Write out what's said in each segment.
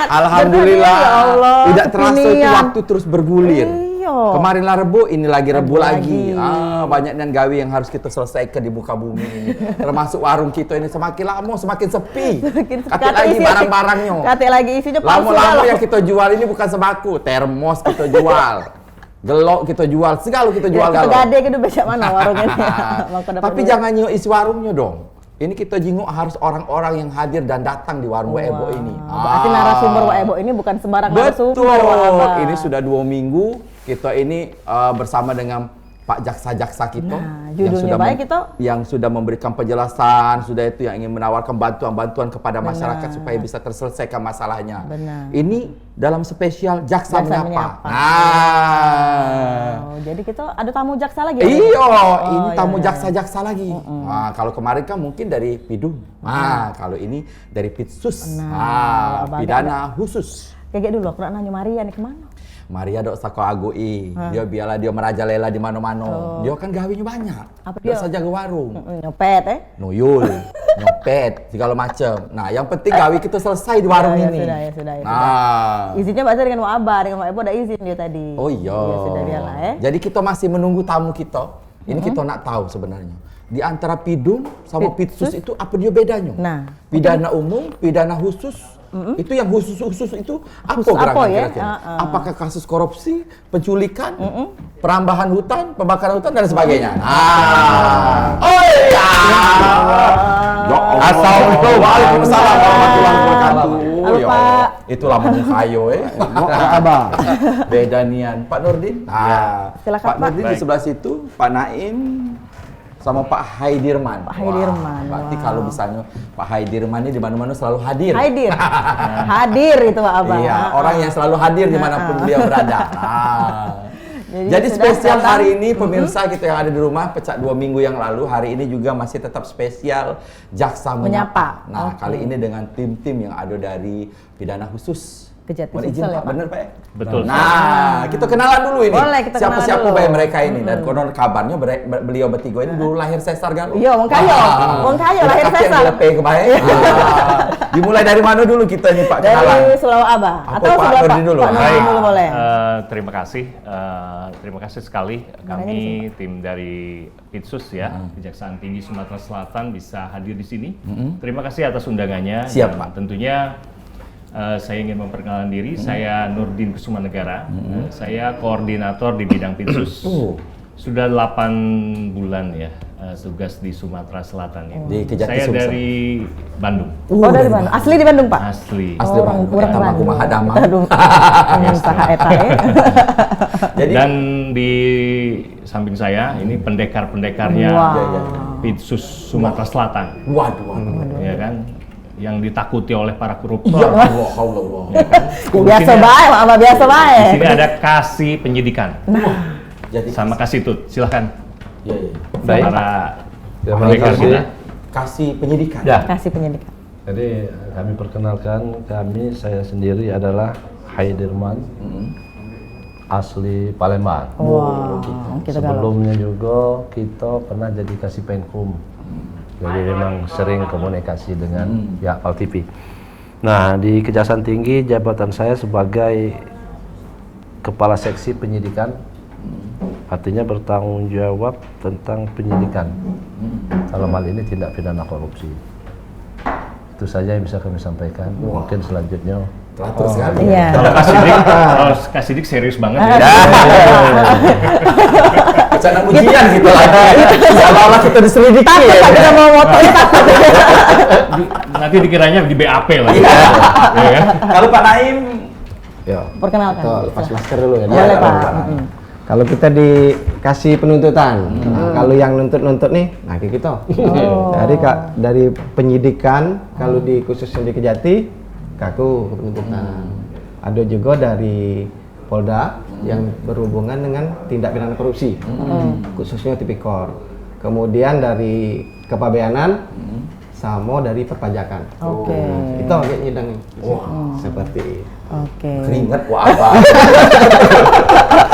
Alhamdulillah. Ya Allah, tidak terasa itu kekinian. waktu terus bergulir. Iya. Kemarinlah Rebu, ini lagi Rebu lagi. lagi. Banyak dan gawe yang harus kita selesaikan di muka bumi ini. Termasuk warung kita ini semakin lama semakin sepi. Kata lagi barang-barangnya. Kata lagi isinya palsu. Lama-lama yang kita jual ini bukan sembako, termos kita jual. Gelok kita jual, segala kita jual Kita galok. gade gitu besok mana warungnya. Tapi jangan nyo isi warungnya dong. Ini kita jenguk harus orang-orang yang hadir dan datang di warung Ebo ini. Berarti narasumber Ebo ini bukan sembarang narasumber. Betul. Ini sudah 2 minggu kita ini bersama dengan Pak Jaksa-jaksa kita yang sudah memberikan penjelasan, sudah itu yang ingin menawarkan bantuan-bantuan kepada masyarakat supaya bisa terselesaikan masalahnya. Benar. Ini dalam spesial Jaksa Menyapa. Jadi kita ada tamu jaksa lagi. Iya, ini tamu jaksa-jaksa lagi. Nah, kalau kemarin kan mungkin dari Pidum. Nah, kalau ini dari Pitsus. Pidana khusus. Kayak dulu, aku nanya Maria nih kemana? Maria dok sako agui, dia biarlah dia merajalela di mana-mana. Dia kan gawinya banyak. Apa dia? Saja ke warung. Nyopet Nuyul, nyopet, segala macam. Nah, yang penting gawi kita selesai di warung ini. Sudah. Nah, izinnya bahasa dengan Abah, dengan Ebo ada izin dia tadi. Oh iya. Ya, sudah biarlah Jadi kita masih menunggu tamu kita. Ini kita nak tahu sebenarnya. Di antara Pidum sama Pitsus itu apa dia bedanya? Nah, pidana umum, pidana khusus. Itu yang khusus itu apa Khusus gerangan apa ya? kira-kira? Apakah kasus korupsi, penculikan, perambahan hutan, pembakaran hutan dan sebagainya? Oh iya. Assalamualaikum warahmatullahi wabarakatuh. Ya, itulah mengkayo Abah. Beda nian. Pak Nurdin. Silakan, Pak Nurdin di sebelah situ, Pak Naim sama Pak Haidirman. Pak Haidirman. Berarti kalau misalnya Pak Haidirman ini di mana-mana selalu hadir. Hadir itu Pak Abah. Iya, orang yang selalu hadir dimanapun beliau berada. Jadi spesial hari ini pemirsa kita yang ada di rumah pecah 2 minggu yang lalu, hari ini juga masih tetap spesial Jaksa Menyapa. Nah, kali ini dengan tim-tim yang ada dari pidana khusus. Kejati izin Pak, bener Pak? Betul. Nah, kita kenalan dulu ini. Boleh, kita kenalan siapa dulu. bayi mereka ini dan konon kabarnya beliau bertiga ini dulu lahir sesar kan? Iya, wong kayo lahir sesar. Dimulai dari mana dulu kita nih Pak kenalan? Dari Sulawesi Abah atau Pak sudah Nurdin dulu? Pak Nurdin dulu boleh. Terima kasih sekali kami tim dari Pitsus ya, Kejaksaan Tinggi Sumatera Selatan bisa hadir di sini. Terima kasih atas undangannya. Siap Pak. Tentunya saya ingin memperkenalkan diri, saya Nurdin Kusumanegara, saya koordinator di bidang Pitsus. Sudah 8 bulan ya tugas di Sumatera Selatan ini. Di Kejati saya Sumsel. dari Bandung. Dari Bandung. Asli di Bandung, Pak? Asli. Asli Bandung. Orang Bandung. Mahadama. Dan di samping saya ini pendekar-pendekarnya Pitsus Sumatera Selatan. Waduh. Ya kan? Yang ditakuti oleh para koruptor. Allah. Ya kan? Biasa baik, Pak Abah, biasa baik. Di sini ada kasih penyidikan. Jadi sama kasih tut, silahkan. Baik. Para Terima pendekar kasih. kita. Kasih penyidikan. Ya. Kasih penyidikan. Jadi kami perkenalkan, saya sendiri adalah Haidirman, asli Palembang. Kita Sebelumnya juga kita pernah jadi kasih penkum. Jadi memang sering komunikasi dengan pihak PAL-TV. Nah, di Kejaksaan Tinggi jabatan saya sebagai Kepala Seksi Penyidikan, artinya bertanggung jawab tentang penyidikan. Dalam hal ini tindak pidana korupsi. Itu saja yang bisa kami sampaikan. Mungkin selanjutnya. Teratur sekali. Iya. Kalau Kasidik serius banget ya. Bercanda ujian gitu lagi. Seolah-olah kita diselidiki. Takut kita mau motonya takut. Nanti dikiranya di BAP lagi. Kalau Pak Naim, Ya. Perkenalkan. Betul, lepas masker dulu ya. Boleh, Pak. Kalau kita dikasih penuntutan, kalau yang nuntut nih, nah kayak gitu. Dari penyidikan, kalau di khususnya di Kejati, kaku penuntutan. Ada juga dari Polda yang berhubungan dengan tindak pidana korupsi, khususnya Tipikor. Kemudian dari Kepabeanan, sama dari perpajakan. Itu agak nyidang. Seperti keringet apa?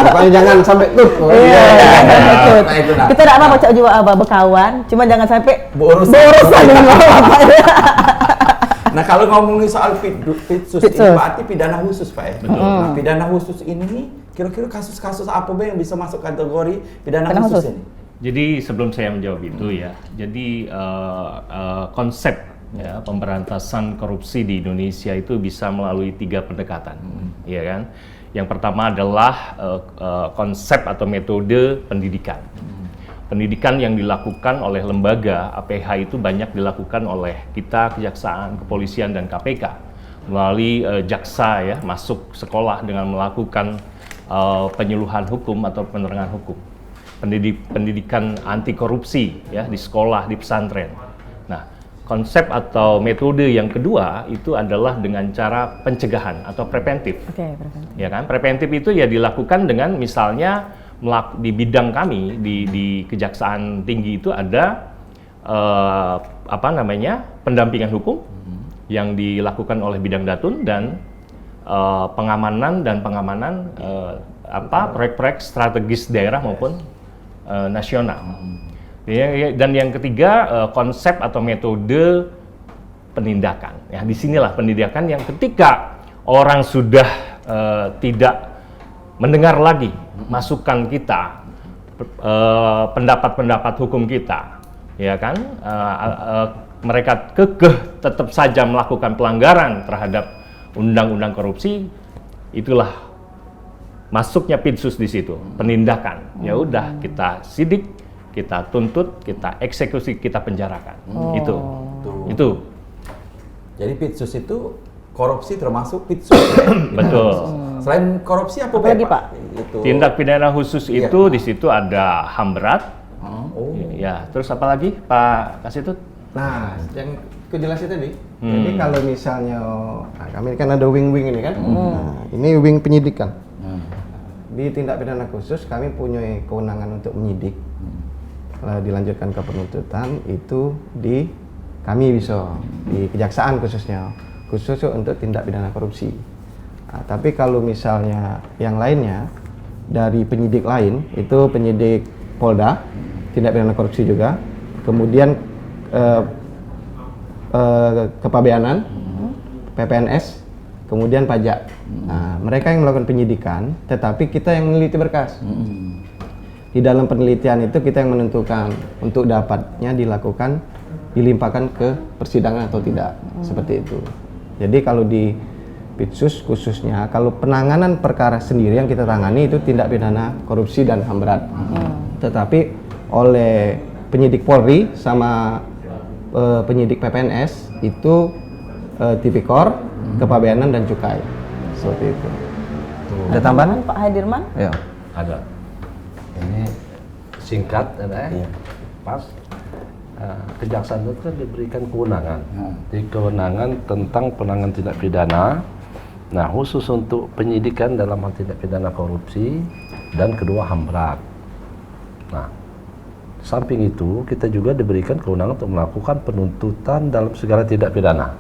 Pokoknya jangan sampai tuh. Kita tidak apa-apa juga Abah berkawan, cuma jangan sampai berurusan dengan Bapak. Nah Kalau ngomongin soal Pitsus ini berarti pidana khusus Pak ya? Betul. Nah, pidana khusus ini kira-kira kasus-kasus apa yang bisa masuk kategori pidana khusus ini? Jadi sebelum saya menjawab itu ya, jadi konsep ya, pemberantasan korupsi di Indonesia itu bisa melalui 3 pendekatan, ya kan? Yang pertama adalah konsep atau metode pendidikan. Pendidikan yang dilakukan oleh lembaga APH itu banyak dilakukan oleh kita, kejaksaan, kepolisian, dan KPK melalui jaksa ya, masuk sekolah dengan melakukan penyuluhan hukum atau penerangan hukum. Pendidikan anti korupsi ya di sekolah, di pesantren. Nah, konsep atau metode yang kedua itu adalah dengan cara pencegahan atau preventif. Oke, preventif. Ya kan? Preventif itu ya dilakukan dengan misalnya di bidang kami di Kejaksaan Tinggi itu ada pendampingan hukum yang dilakukan oleh bidang Datun dan pengamanan proyek-proyek strategis daerah maupun nasional. Dan yang ketiga konsep atau metode penindakan. Ya, disinilah penindakan yang ketika orang sudah tidak mendengar lagi masukan kita, pendapat-pendapat hukum kita, ya kan? Mereka kekeh tetap saja melakukan pelanggaran terhadap undang-undang korupsi, itulah masuknya Pitsus di situ, penindakan. Ya udah, kita sidik, kita tuntut, kita eksekusi, kita penjarakan. Itu. Jadi Pitsus itu korupsi termasuk Pitsus. Betul. Selain korupsi apa lagi, Pak? Pak? Itu. Tindak pidana khusus Iya. itu di situ ada HAM berat. Ya, terus apa lagi Pak Kasitut? Nah, yang kejelasin tadi. Jadi kalau misalnya, kami kan ada wing-wing ini kan. Nah, ini wing penyidikan. Di tindak pidana khusus kami punya kewenangan untuk menyidik. Kalau dilanjutkan ke penuntutan itu di kami bisa di kejaksaan khusus untuk tindak pidana korupsi. Nah, tapi kalau misalnya yang lainnya dari penyidik lain itu penyidik Polda tindak pidana korupsi juga, kemudian kepabeanan, PPNS, kemudian pajak. Nah, mereka yang melakukan penyidikan, tetapi kita yang meneliti berkas. Di dalam penelitian itu kita yang menentukan untuk dapatnya dilimpahkan ke persidangan atau tidak, seperti itu. Jadi kalau di Pitsus khususnya, kalau penanganan perkara sendiri yang kita tangani itu tindak pidana korupsi dan HAM berat. Tetapi oleh penyidik Polri sama penyidik PPNS itu tipikor, kepabeanan dan cukai. Seperti itu. Ada tambahan? Pak Hadirman? Ya. Ada. Ini singkat, ya. Pas. Kejaksaan itu kan diberikan kewenangan, kewenangan tentang penanganan tindak pidana. Nah, khusus untuk penyidikan dalam hal tindak pidana korupsi dan kedua HAM berat. Nah, samping itu kita juga diberikan kewenangan untuk melakukan penuntutan dalam segala tindak pidana.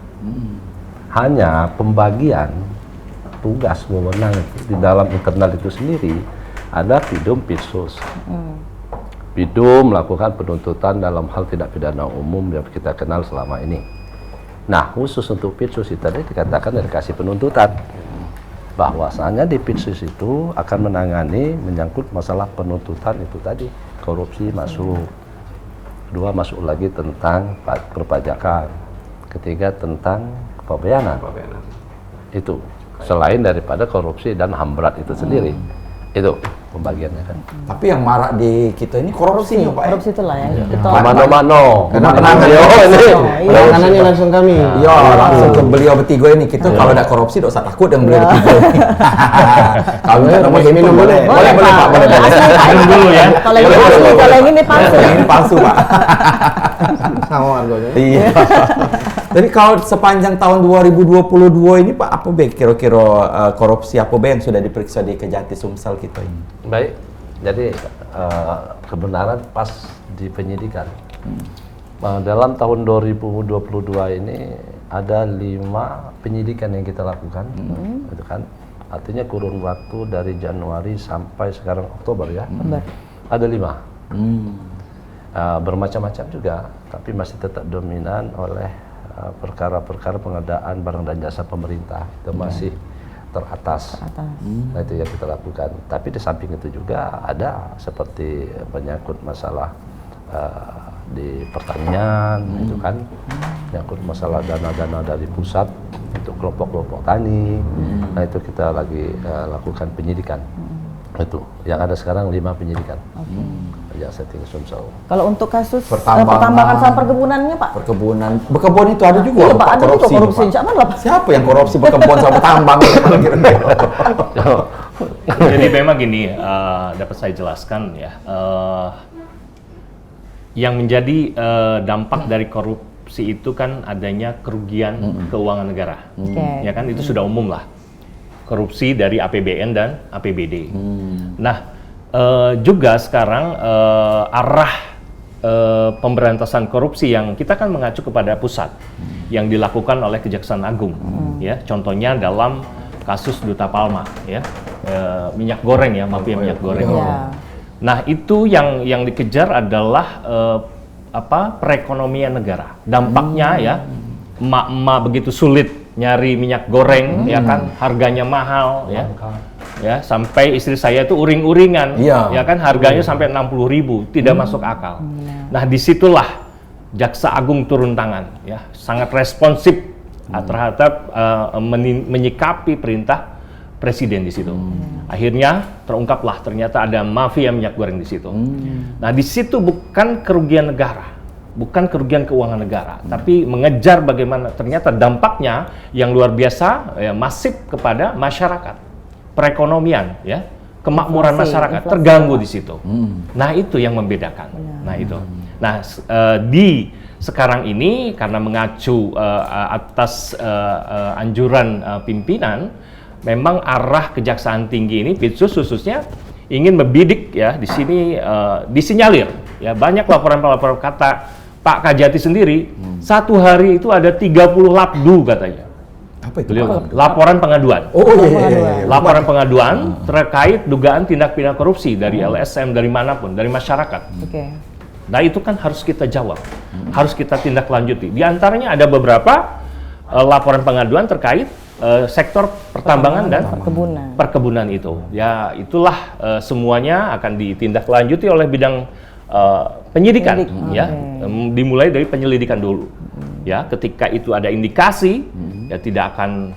Hanya pembagian tugas wewenang di dalam internal itu sendiri ada Pidum Pitsus. Pidum melakukan penuntutan dalam hal tindak pidana umum yang kita kenal selama ini. Nah, khusus untuk Pitsus itu tadi dikatakan dari kasih penuntutan bahwasanya di Pitsus itu akan menangani menyangkut masalah penuntutan itu tadi, korupsi masuk, kedua masuk lagi tentang perpajakan, ketiga tentang kepabeanan. Itu selain daripada korupsi dan HAM berat itu sendiri. Itu pembagiannya kan. Tapi yang marak di kita ini korupsi ya Pak ya? Korupsi itulah yang kita Mano-mano. Karena penanganan Penanganannya langsung kami. Iya, langsung ke beliau bertiga ini. Kita kalau ada korupsi tidak usah takut dengan beliau bertiga ini. Kalau nggak nomor minum boleh. Boleh Pak, boleh. Minum dulu ya. Kalau yang ini asli, kalau yang ini palsu. Yang ini palsu Pak. Sama harganya. Iya. Jadi kalau sepanjang tahun 2022 ini Pak, apa kira-kira korupsi apa yang sudah diperiksa di Kejati Sumsel kita ini? Baik, jadi kebenaran pas di penyidikan. Dalam tahun 2022 ini ada 5 penyidikan yang kita lakukan, gitu kan? Artinya kurun waktu dari Januari sampai sekarang Oktober ya. Ada 5. Bermacam-macam juga, tapi masih tetap dominan oleh perkara-perkara pengadaan barang dan jasa pemerintah itu masih teratas. Nah itu yang kita lakukan. Tapi di samping itu juga ada seperti menyangkut masalah di pertanian, itu kan, menyangkut masalah dana-dana dari pusat untuk kelompok-kelompok tani. Nah itu kita lagi lakukan penyidikan. Itu yang ada sekarang 5 penyidikan. Kejaksaan Tinggi Sumsel. Kalau untuk kasus Pertambangan. pertambangan sama perkebunannya Pak? Berkebun itu ada juga Iya, loh, Pak, ada juga korupsi, korupsi. Pak. Siapa lah, Pak? Siapa yang korupsi berkebun sama tambang? Jadi memang gini, dapat saya jelaskan ya, yang menjadi dampak dari korupsi itu kan adanya kerugian keuangan negara, ya kan itu sudah umum lah, korupsi dari APBN dan APBD. Nah, juga sekarang arah pemberantasan korupsi yang kita kan mengacu kepada pusat, yang dilakukan oleh Kejaksaan Agung, ya, contohnya dalam kasus Duta Palma, ya, minyak goreng ya, mafia minyak goreng. Nah itu yang dikejar adalah perekonomian negara. Dampaknya ya, emak-emak begitu sulit nyari minyak goreng, ya kan, harganya mahal, ya, sampai istri saya itu uring-uringan, ya kan, harganya sampai 60.000, tidak masuk akal. Nah disitulah Jaksa Agung turun tangan, ya, sangat responsif terhadap menyikapi perintah Presiden di situ. Akhirnya terungkaplah ternyata ada mafia minyak goreng di situ. Nah di situ bukan kerugian negara, bukan kerugian keuangan negara, tapi mengejar bagaimana ternyata dampaknya yang luar biasa, ya, masif kepada masyarakat, perekonomian, ya, kemakmuran masyarakat terganggu di situ. Nah itu yang membedakan. Nah itu. Nah di sekarang ini karena mengacu atas anjuran pimpinan, memang arah Kejaksaan Tinggi ini khususnya ingin membidik, ya, di sini disinyalir, ya, banyak laporan-laporan kata Pak Kajati sendiri satu hari itu ada 30 labdu katanya. Apa itu? Beliau laporan pengaduan. Oh iya. Laporan pengaduan terkait dugaan tindak pidana korupsi dari LSM, dari manapun, dari masyarakat. Nah itu kan harus kita jawab, harus kita tindak lanjuti. Di antaranya ada beberapa laporan pengaduan terkait sektor pertambangan dan perkebunan itu. Ya itulah semuanya akan ditindaklanjuti oleh bidang penyidikan, ya, dimulai dari penyelidikan dulu. Ya, ketika itu ada indikasi, ya tidak akan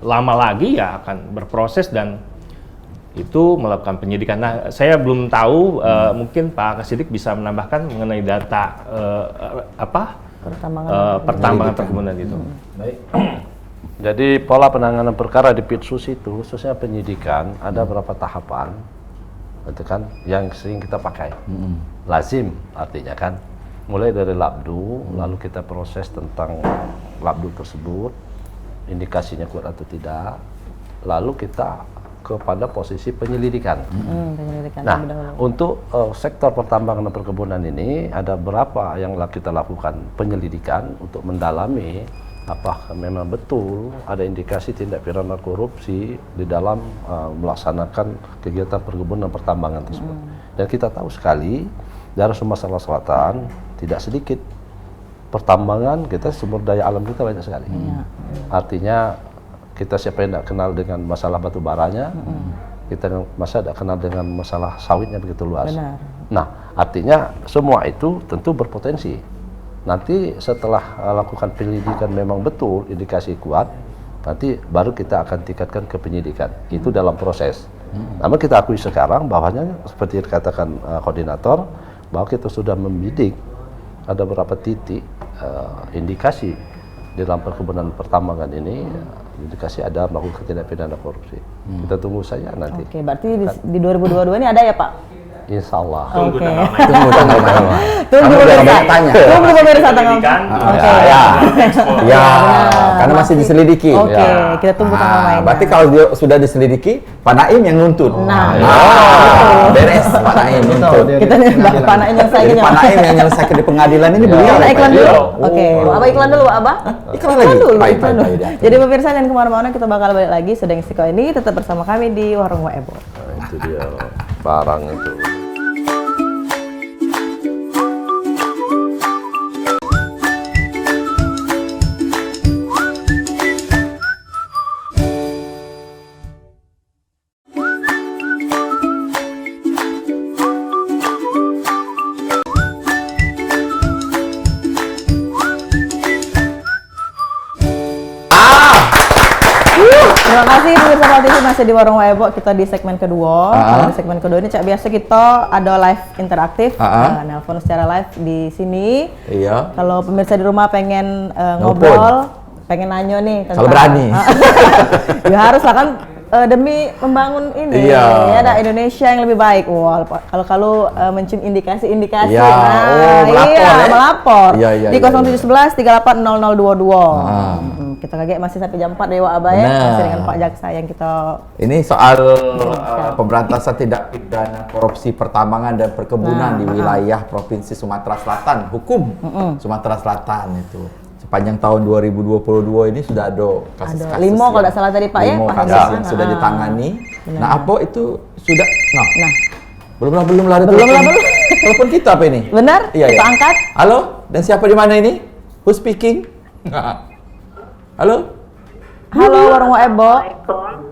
lama lagi, ya akan berproses dan itu melakukan penyidikan. Nah, saya belum tahu, mungkin Pak Kasidik bisa menambahkan mengenai data pertambangan perkebunan itu. Baik. Jadi pola penanganan perkara di Pitsus itu khususnya penyidikan ada beberapa tahapan, itu kan yang sering kita pakai. Lazim artinya kan, mulai dari labdu, lalu kita proses tentang labdu tersebut, indikasinya kuat atau tidak, lalu kita kepada posisi penyelidikan. Nah, untuk sektor pertambangan dan perkebunan ini ada berapa yang kita lakukan penyelidikan untuk mendalami apakah memang betul ada indikasi tindak pidana korupsi di dalam melaksanakan kegiatan perkebunan dan pertambangan tersebut. Dan kita tahu sekali daerah Sumatera Selatan tidak sedikit pertambangan, kita sumber daya alam kita banyak sekali. Artinya kita siapa yang tidak kenal dengan masalah batu baranya, kita masa tidak kenal dengan masalah sawitnya begitu luas. Nah, artinya semua itu tentu berpotensi. Nanti setelah lakukan penyelidikan memang betul indikasi kuat, nanti baru kita akan tingkatkan ke penyidikan. Itu dalam proses. Namun kita akui sekarang bahwanya seperti dikatakan koordinator, bahwa kita sudah membidik ada beberapa titik indikasi di dalam perkebunan pertambangan ini, indikasi ada melakukan tindak pidana korupsi. Kita tunggu saja nanti. Oke, berarti di 2022 ini ada ya Pak? Insya Allah. Tunggu tanggal main. Tunggu tanggal main. Tunggu pemirsa. Tunggu pemirsa tanggal main. Ya, karena masih diselidiki. Oke, kita tunggu tanggal mainnya. Berarti kalau dia sudah diselidiki, Pak Naim yang nuntut. Beres Pak Naim nuntut. Kita Pak Naim yang saya Jadi Pak Naim yang nyelesaikan di pengadilan ini beliau. Kita iklan dulu. Oke, Abah iklan dulu, Abah. Iklan lagi. Iklan dulu. Jadi pemirsa jangan kemana-mana, kita bakal balik lagi. Sedang istiqomah ini tetap bersama kami di Warung Waebo. Itu dia barang itu. Terima kasih pemirsa Pak TV, masih di Warung Waebo, kita di segmen kedua. Kalau di segmen kedua ini Cak, biasa kita ada live interaktif, nelpon secara live di sini. Iya. Kalau pemirsa di rumah pengen ngobrol, pengen nanya nih tentang, Kalau berani. Ya harus lah kan, demi membangun ini Iya. ya, ada Indonesia yang lebih baik. Wah, kalau mencium indikasi-indikasi, Iya. melapor. Iya, Di 0711 38 0022. Kita kaget masih sampai jam 4 Dewa Abah ya, masih dengan Pak Jaksa yang kita. Ini soal pemberantasan tindak pidana korupsi pertambangan dan perkebunan di wilayah Provinsi Sumatera Selatan, hukum Sumatera Selatan itu. Sepanjang tahun 2022 ini sudah ada kasus-kasus. 5 kalau tidak salah tadi Pak ya. 5 Pak kasus Hendrawan. yang sudah ditangani. Benar. Nah, apa itu sudah? Nah, Nah, belum lah. Belum lah. Telepon kita apa ini? benar? Iya, Kita iya. angkat. Halo, dan siapa di mana ini? Who's speaking? Halo? Halo Warung Waebo.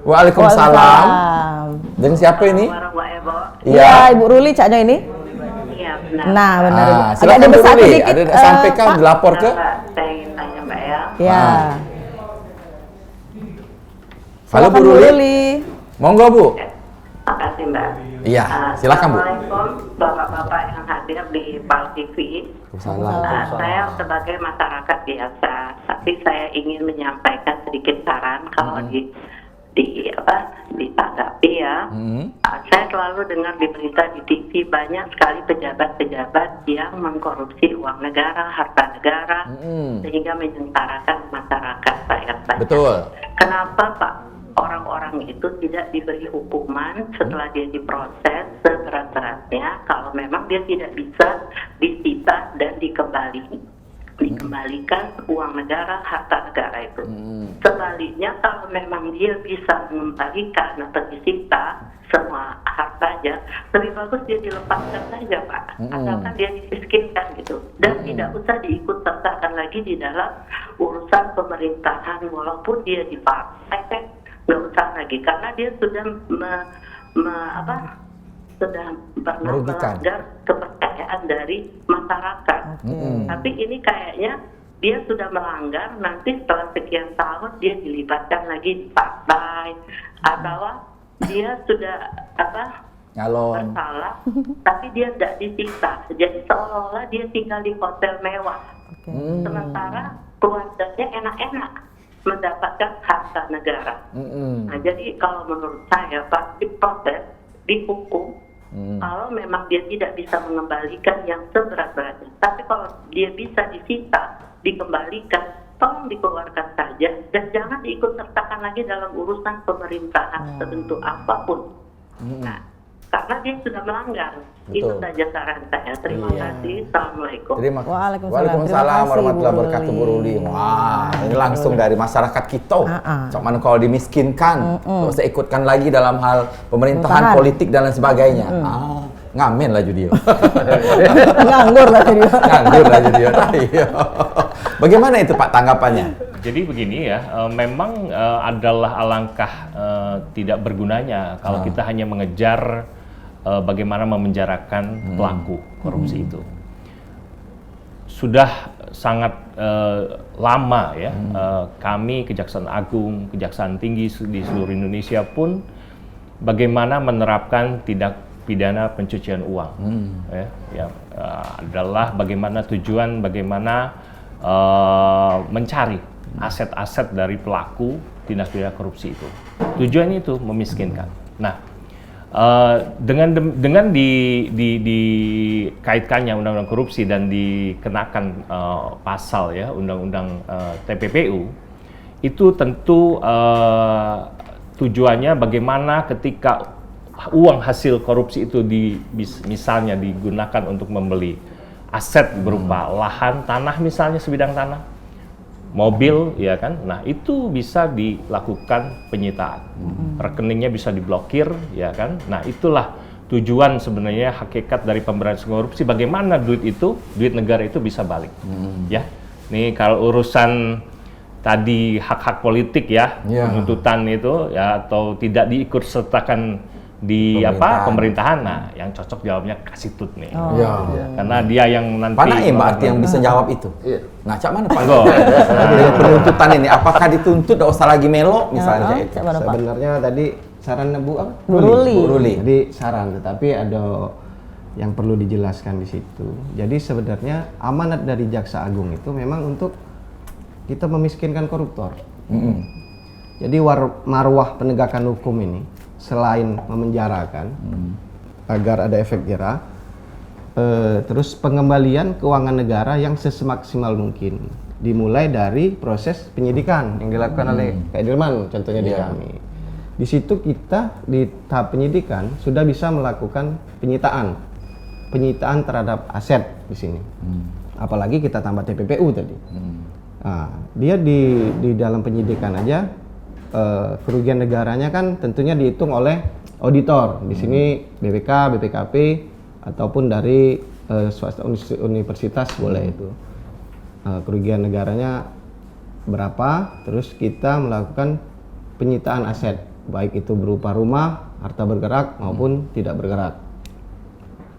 Waalaikumsalam. Dan siapa ini? Warung Waebo. Iya, Ibu Ruli caknya ini. Iya benar. Nah, benar. Ibu. Agak Silakan Bu desak Ruli. sedikit, Ada sampaikan Pak. dilapor ke? Mbak, saya ingin tanya Mbak ya. Ya. Halo Bu Silakan, Ruli. Monggo Bu. Makasih Mbak. Iya, silakan Bu. Assalamualaikum Bapak-bapak yang hadir di PAL TV. Salam. Saya sebagai masyarakat biasa, tapi saya ingin menyampaikan sedikit saran kalau ditanggapi ya. Saya selalu dengar di berita di TV banyak sekali pejabat-pejabat yang mengkorupsi uang negara, harta negara, sehingga menyengsarakan masyarakat rakyat banyak. Betul. Kenapa Pak orang-orang itu tidak diberi hukuman setelah dia diproses seberat-beratnya kalau memang dia tidak bisa disita dan dikembalikan uang negara, harta negara itu. Sebaliknya kalau memang dia bisa mengembalikan atau disita semua hartanya, lebih bagus dia dilepaskan saja Pak, asalkan dia dimiskinkan gitu, dan tidak usah diikut sertakan lagi di dalam urusan pemerintahan walaupun dia di partai, nggak usah lagi karena dia sudah sudah pernah Merugikan. melanggar kepercayaan dari masyarakat. Tapi ini kayaknya dia sudah melanggar, nanti setelah sekian tahun dia dilibatkan lagi di partai atau dia sudah Nyalon. bersalah, tapi dia tidak disita. Jadi seolah-olah dia tinggal di hotel mewah, sementara keluarganya enak-enak mendapatkan harta negara. Nah, jadi kalau menurut saya Pak, diproses, dihukum. Kalau memang dia tidak bisa mengembalikan yang seberat-beratnya, tapi kalau dia bisa disita, dikembalikan, tolong dikeluarkan saja dan jangan diikut sertakan lagi dalam urusan pemerintahan sebentuk apapun. Nah, karena dia sudah melanggar. Itu saja saran saya. Terima kasih. Assalamualaikum. Waalaikumsalam. Terima kasih, warahmatullahi Bu wabarakatuh Bu Ruli. Ruli. Wah, ini langsung dari masyarakat kita. Cok mana kalau dimiskinkan, terus saya ikutkan lagi dalam hal pemerintahan, politik dan lain sebagainya. Ngamen lah Judio. Nganggur lah jadi. Nganggur lah Judio. Iya. Bagaimana itu Pak tanggapannya? Jadi begini ya, memang adalah alangkah tidak bergunanya kalau kita hanya mengejar bagaimana memenjarakan pelaku korupsi itu. Sudah sangat lama ya, kami Kejaksaan Agung, Kejaksaan Tinggi di seluruh Indonesia pun bagaimana menerapkan tindak pidana pencucian uang. Adalah bagaimana tujuan, bagaimana mencari aset-aset dari pelaku tindak pidana korupsi itu. Tujuannya itu memiskinkan. Nah, dengan dikaitkannya undang-undang korupsi dan dikenakan pasal ya undang-undang TPPU, itu tentu tujuannya bagaimana ketika uang hasil korupsi itu misalnya digunakan untuk membeli aset berupa lahan, tanah misalnya sebidang tanah, mobil, ya kan? Nah, itu bisa dilakukan penyitaan. Rekeningnya bisa diblokir, ya kan? Nah, itulah tujuan sebenarnya hakikat dari pemberantasan korupsi, bagaimana duit negara itu bisa balik. Ya. Nih kalau urusan tadi hak-hak politik ya, penuntutan itu ya atau tidak diikut sertakan di pemerintahan. Nah, yang cocok jawabnya Kasitut nih. Karena dia yang nanti Pak Naim berarti yang bisa jawab itu. Nah, cak mana Pak? Go. Dengan penuntutan ini, apakah dituntut tidak usah lagi melo misalnya? Sebenarnya tadi saran Bu apa? Bu Ruli. Jadi saran, tetapi ada yang perlu dijelaskan di situ. Jadi sebenarnya amanat dari Jaksa Agung itu memang untuk kita memiskinkan koruptor. Jadi marwah penegakan hukum ini selain memenjarakan agar ada efek jerah, terus pengembalian keuangan negara yang sesemaksimal mungkin, dimulai dari proses penyidikan yang dilakukan oleh Kak Edelman contohnya di kami. Di situ kita di tahap penyidikan sudah bisa melakukan penyitaan terhadap aset di sini. Apalagi kita tambah TPPU tadi. Nah, dia di dalam penyidikan aja kerugian negaranya kan tentunya dihitung oleh auditor. Di sini BPK, BPKP ataupun dari swasta universitas boleh itu. Kerugian negaranya berapa? Terus kita melakukan penyitaan aset, baik itu berupa rumah, harta bergerak maupun tidak bergerak.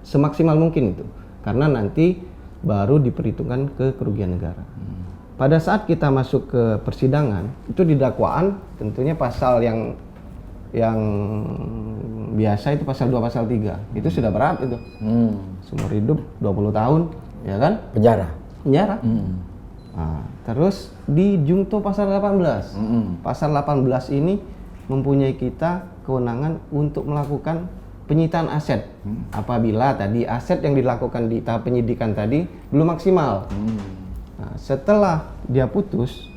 Semaksimal mungkin itu. Karena nanti baru diperhitungkan ke kerugian negara. Pada saat kita masuk ke persidangan, itu di dakwaan tentunya pasal yang biasa itu pasal 2, pasal 3. Itu sudah berat itu. Seumur hidup 20 tahun, ya kan? Penjara. Nah, terus di Jungto pasal 18. Pasal 18 ini mempunyai kita kewenangan untuk melakukan penyitaan aset apabila tadi aset yang dilakukan di tahap penyidikan tadi belum maksimal. Nah, setelah dia putus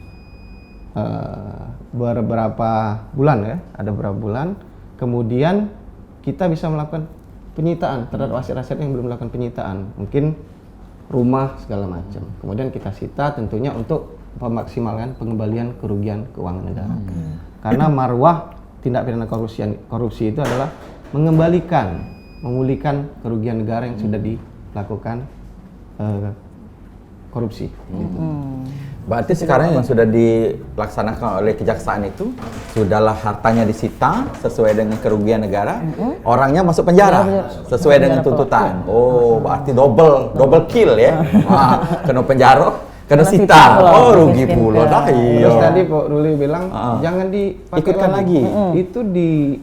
beberapa bulan ya, ada beberapa bulan, kemudian kita bisa melakukan penyitaan terhadap aset-aset yang belum melakukan penyitaan, mungkin rumah segala macam. Kemudian kita sita tentunya untuk memaksimalkan pengembalian kerugian keuangan negara. Karena marwah tindak pidana korupsi itu adalah memulihkan kerugian negara yang sudah dilakukan korupsi. Berarti sekarang yang sudah dilaksanakan oleh kejaksaan itu sudahlah hartanya disita sesuai dengan kerugian negara, orangnya masuk penjara sesuai dengan tuntutan. Oh, berarti double kill ya. Kena penjara, kena sita. Oh, rugi pula dah. Terus tadi Pak Ruli bilang jangan diikutkan lagi. Itu di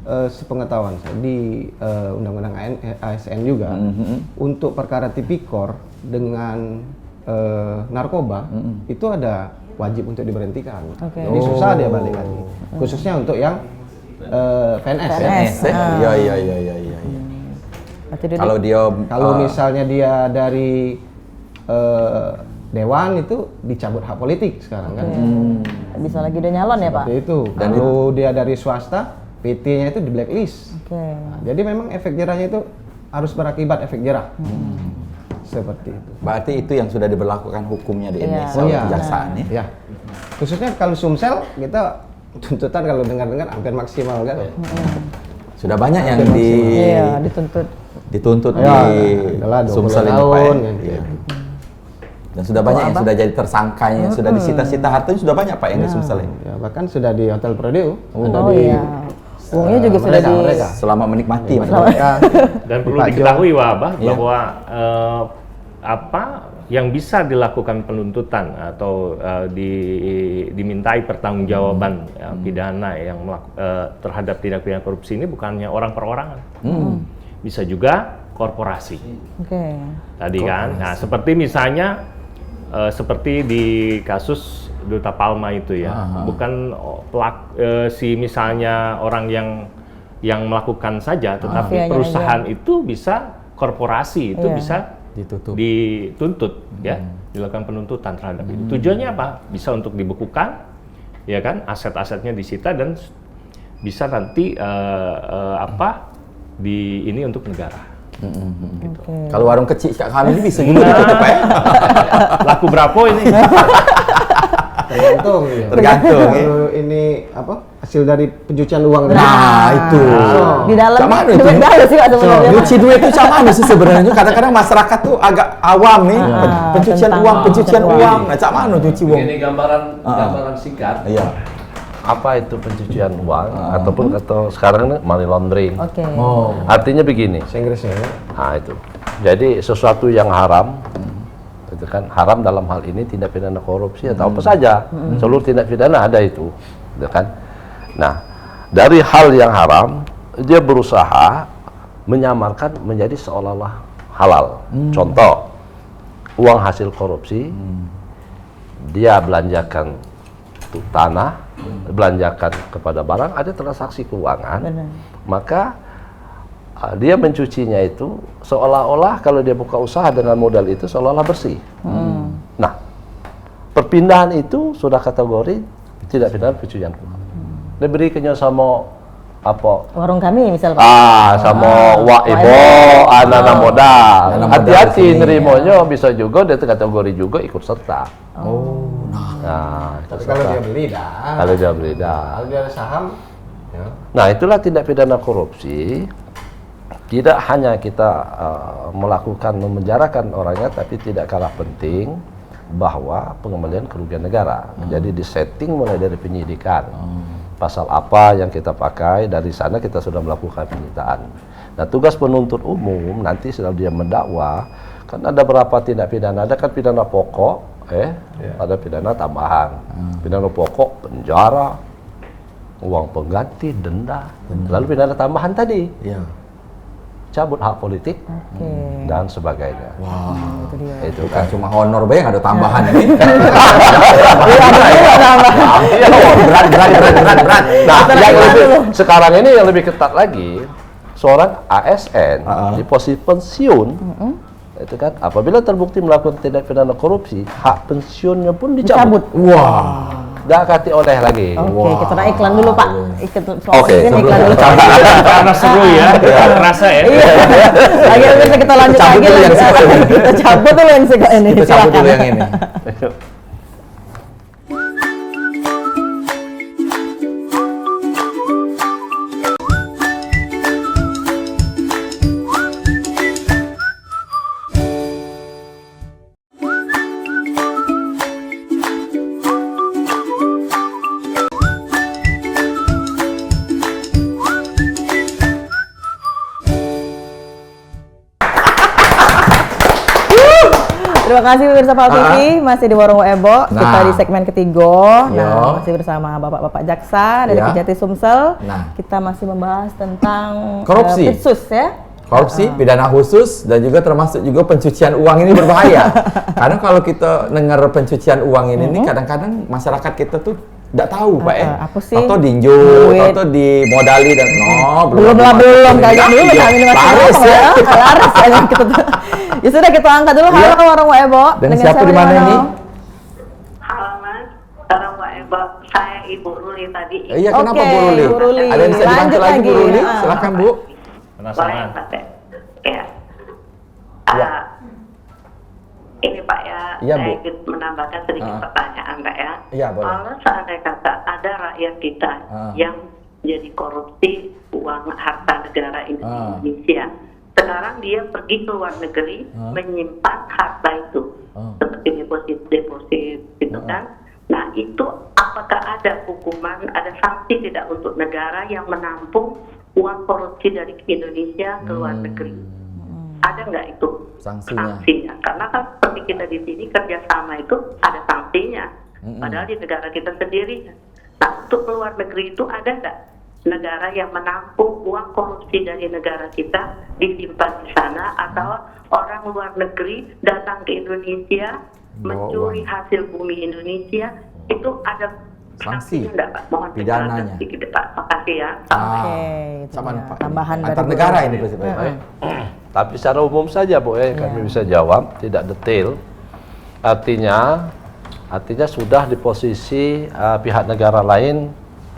sepengetahuan saya di Undang-Undang ASN juga untuk perkara tipikor dengan narkoba itu ada wajib untuk diberhentikan. Jadi susah dia balik lagi. Khususnya untuk yang PNS. Iya. Kalau misalnya dia dari dewan itu dicabut hak politik sekarang kan. Bisa lagi udah nyalon ya Pak? Seperti itu. Dan kalau dia dari swasta, PT-nya itu di blacklist. Nah, jadi memang efek jerahnya itu harus berakibat efek jerah. Seperti itu. Berarti itu yang sudah diberlakukan hukumnya di Indonesia kejaksaan ya. Khususnya kalau Sumsel kita tuntutan kalau dengar-dengar hampir maksimal kan. Sudah banyak yang dituntut di Sumsel ini Pak ya. Dan sudah banyak yang sudah jadi tersangkanya, sudah disita-sita hartanya sudah banyak Pak yang di Sumsel ini. Ya, bahkan sudah di Hotel Prodeo. Uangnya juga sudah selama menikmati. Dan perlu diketahui bahwa yang bisa dilakukan penuntutan atau dimintai pertanggungjawaban pidana yang terhadap tindak pidana korupsi ini bukannya orang perorangan, bisa juga korporasi. Tadi kan, nah seperti misalnya seperti di kasus Duta Palma itu ya, bukan misalnya orang yang melakukan saja, tetapi perusahaan itu bisa, korporasi itu bisa dituntut ya, dilakukan penuntutan terhadap itu. Tujuannya apa? Bisa untuk dibekukan, ya kan, aset-asetnya disita dan bisa nanti ini untuk negara. Gitu. Kalau warung kecil kami ini bisa juga Pak ya. Laku berapa ini? Tergantung. Kalau ini hasil dari pencucian uang. Nah, itu. Di dalam nyuci duit itu sama sih sebenarnya. Kadang-kadang masyarakat tuh agak awam nih. Pencucian uang. Nah, cak mana nyuci uang? Ini gambaran singkat. Iya. apa itu pencucian uang atau sekarang ini money laundering. Oke. Artinya begini. Inggrisnya. Nah itu. Jadi sesuatu yang haram itu kan haram dalam hal ini tindak pidana korupsi atau apa saja. Seluruh tindak pidana ada itu kan. Nah, dari hal yang haram dia berusaha menyamarkan menjadi seolah-olah halal. Contoh, uang hasil korupsi dia belanjakan untuk tanah, belanjakan kepada barang, ada transaksi keuangan. Benar. Maka dia mencucinya itu seolah-olah kalau dia buka usaha dengan modal itu seolah-olah bersih. Nah, perpindahan itu sudah kategori tidak pidana pencucian uang. Dia berikannya sama apa? Warung kami misal Pak. Sama Wak Ibo, anak modal. Hati-hati nerimanya bisa juga dia kategori juga ikut serta. Nah, Tapi kalau dia beli dah. Kalau dia beli dah. Kalau dia ada saham, ya. Nah, itulah tindak pidana korupsi. Tidak hanya kita melakukan memenjarakan orangnya, tapi tidak kalah penting bahwa pengembalian kerugian negara. Jadi disetting mulai dari penyidikan. Pasal apa yang kita pakai, dari sana kita sudah melakukan penyitaan. Nah, tugas penuntut umum nanti setelah dia mendakwa, kan ada berapa tindak pidana, ada kan pidana pokok, ada pidana tambahan. Pidana pokok penjara, uang pengganti, denda, lalu pidana tambahan tadi. Cabut hak politik dan sebagainya. Itu dia. Itu Bukan kan cuma honor yang ada tambahan ini. Berat. Nah, sekarang ini yang lebih ketat lagi, seorang ASN di posisi pensiun, itu kan apabila terbukti melakukan tindak pidana korupsi, hak pensiunnya pun dicabut. Wah. Nggak kati oleh lagi. Oke, kita nak iklan dulu Pak. Oke, iklan dulu. Karena seru ya, terasa ya. Akhirnya bisa kita lanjut Cabut lagi. dulu yang suka ini. Kita cabut dulu yang suka ini. Kita cabut dulu yang ini. Terima kasih pemirsa Pal TV, masih di Warung Ebo. Nah. Kita di segmen ketiga. Yo. Masih bersama Bapak-bapak jaksa dari Ya. Kejati Sumsel. Nah. Kita masih membahas tentang Korupsi. Pitsus ya. Korupsi, pidana khusus, dan juga termasuk juga pencucian uang ini berbahaya. Karena kalau kita dengar pencucian uang ini, nih kadang-kadang masyarakat kita tuh tidak tahu, Pak ya. apa sih? Atau dinjo, Duit. atau dimodali dan Belum kayaknya dulu Iya, kami laris ya. Laris ya kita. Ya sudah kita angkat dulu Iya. halo Warung Ebo. Dan siapa di mana ini? Halo Mas, sekarang Mbak Eva, saya Ibu Ruli tadi. Iya, kenapa Oke, Bu Ruli? Bu Ruli. Ada yang bisa dibantu Lanjut lagi Bu lagi. Ruli? Ah. Silakan Bu. Penasaran. Ya. Ya. Ini Pak ya, Iya, saya Bu. ingin menambahkan sedikit pertanyaan Pak ya. Iya, boleh. Kalau seandainya kata ada rakyat kita yang jadi korupsi uang harta negara Indonesia, sekarang dia pergi ke luar negeri menyimpan harta itu, seperti deposit gitu kan. Nah itu apakah ada hukuman, ada sanksi tidak untuk negara yang menampung uang korupsi dari Indonesia ke luar negeri? Ada nggak itu sanksinya? Karena kan seperti kita di sini kerjasama itu ada sanksinya, padahal di negara kita sendiri. Nah untuk luar negeri itu ada nggak negara yang menampung uang korupsi dari negara kita disimpan di sana, atau orang luar negeri datang ke Indonesia mencuri hasil bumi Indonesia, itu ada Sanksi. sanksinya enggak Pak? Mohon Pidananya. penjelasan sedikit Pak. Makasih ya. Oke, itu Sama dia. Pak. Tambahan Antar dari negara Bu. ini pasti, Pak. Tapi secara umum saja, Bu, kami bisa jawab, tidak detail. Artinya sudah di posisi pihak negara lain,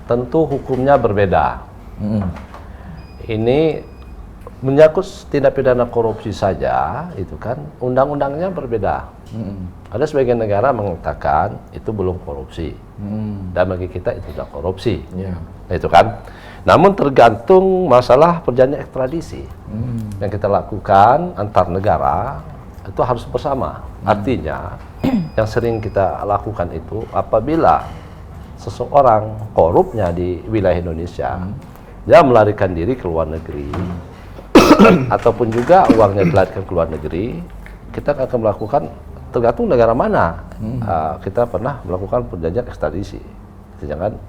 tentu hukumnya berbeda. Ini menyangkut tindak pidana korupsi saja, itu kan undang-undangnya berbeda. Ada sebagian negara mengatakan itu belum korupsi, dan bagi kita itu sudah korupsi. Itu kan. Namun tergantung masalah perjanjian ekstradisi yang kita lakukan antar negara itu harus bersama. Artinya yang sering kita lakukan itu apabila seseorang korupnya di wilayah Indonesia, dia melarikan diri ke luar negeri, ataupun juga uangnya dilarikan ke luar negeri, kita akan melakukan, tergantung negara mana, kita pernah melakukan perjanjian ekstradisi. Jangan,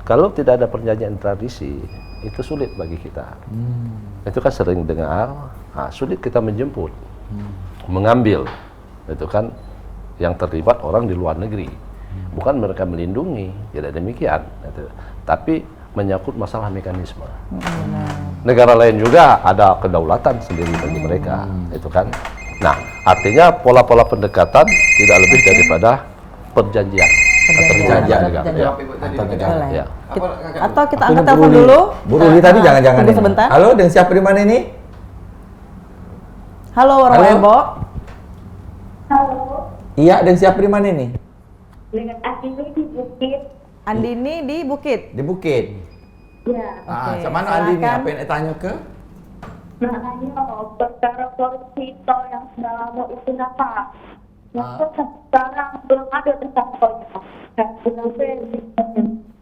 kalau tidak ada perjanjian ekstradisi, itu sulit bagi kita. Itu kan sering dengar, sulit kita menjemput, mengambil, itu kan yang terlibat orang di luar negeri. Bukan mereka melindungi, tidak demikian. Gitu. Tapi menyangkut masalah mekanisme. Negara lain juga ada kedaulatan sendiri bagi mereka, itu kan. Nah, artinya pola-pola pendekatan tidak lebih daripada perjanjian. Perjanjian negara. Ya. Atau kita angkat telepon dulu. Bu Ruli tadi jangan-jangan. Tunggu sebentar. Halo, dengan siapa di mana ini? Halo, Warung Ebo. Halo, Iya, dengan siapa di mana ini? dengan Andini di Bukit. Andini di Bukit. Di Bukit. Ya, Oke, Sama mana Andi nih? silakan. Apa yang nak tanya ke? makanya perkara korupsi tol yang sudah lama itu apa? Yang sekarang belum ada tersangkanya.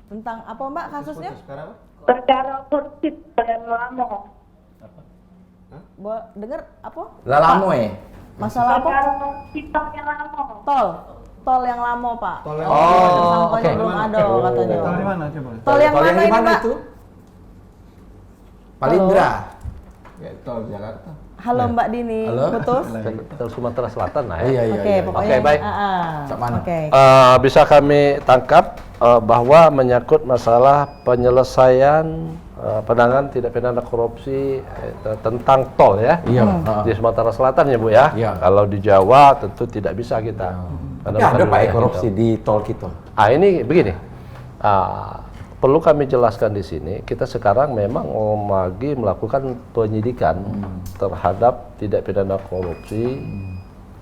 Tentang apa Mbak kasusnya? Perkara korupsi tol yang lama. Dengar apa? Lalamo ya? Masalah apa? Perkara korupsi tol yang lama. Tol yang lama Pak. Oh, oke. Belum ada katanya. Tol di mana coba? Tol yang mana di ini Mbak? itu? Palindra. Ya, tol Jakarta. Halo Mbak Dini, Halo. putus. Ke Sumatera Selatan lah ya. Iya. Oke, pokoknya. Oke, baik. Cak mana? Oke. Bisa kami tangkap bahwa menyangkut masalah penyelesaian penanganan tindak pidana korupsi tentang tol ya. Iya. Di Sumatera Selatan ya Bu ya. Iya. Kalau di Jawa tentu tidak bisa kita. Karena Ya, bukan ada Pak wilayah korupsi kita. di tol kita. Ini begini. Perlu kami jelaskan di sini, kita sekarang memang lagi melakukan penyidikan terhadap tindak pidana korupsi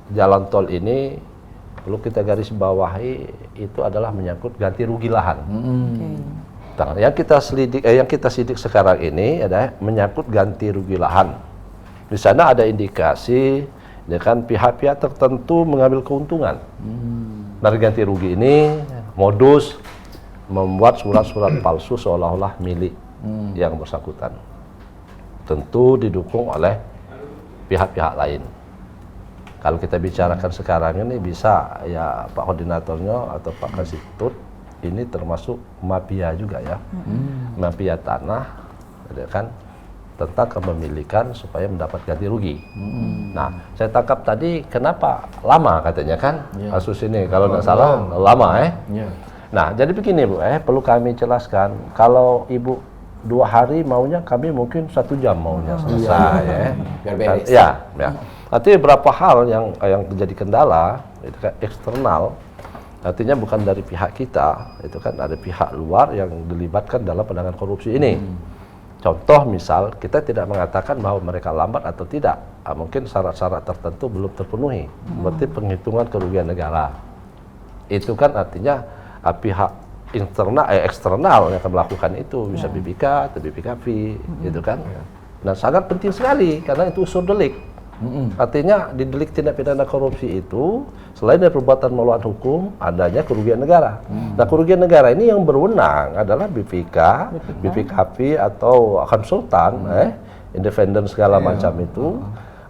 jalan tol ini. Perlu kita garis bawahi, itu adalah menyangkut ganti rugi lahan. Nah, yang kita sidik sekarang ini adalah menyangkut ganti rugi lahan. Di sana ada indikasi, ya kan, pihak-pihak tertentu mengambil keuntungan dari ganti rugi ini, modus membuat surat-surat palsu seolah-olah milik yang bersangkutan. Tentu didukung oleh pihak-pihak lain. Kalau kita bicarakan sekarang ini bisa ya Pak Koordinatornya atau Pak Kasitut ini termasuk mafia juga ya, mafia tanah, ya kan, tentang kepemilikan supaya mendapat ganti rugi. Nah, saya tangkap tadi kenapa lama katanya kan kasus ini, kalau tidak salah lama Nah, jadi begini Bu, perlu kami jelaskan, kalau Ibu 2 hari maunya, kami mungkin 1 jam maunya selesai ya. Biar beres. Ya. Artinya beberapa hal yang terjadi kendala itu kan eksternal, artinya bukan dari pihak kita, itu kan ada pihak luar yang dilibatkan dalam penanganan korupsi ini. Contoh misal, kita tidak mengatakan bahwa mereka lambat atau tidak, mungkin syarat-syarat tertentu belum terpenuhi, berarti penghitungan kerugian negara. Itu kan artinya pihak eksternal yang akan melakukan itu, bisa BPK atau BPKP, gitu kan. Nah, sangat penting sekali karena itu unsur delik. Artinya di delik tindak pidana korupsi itu selain dari perbuatan melawan hukum, adanya kerugian negara. Nah, kerugian negara ini yang berwenang adalah BPK, BPKP atau konsultan, independen segala macam itu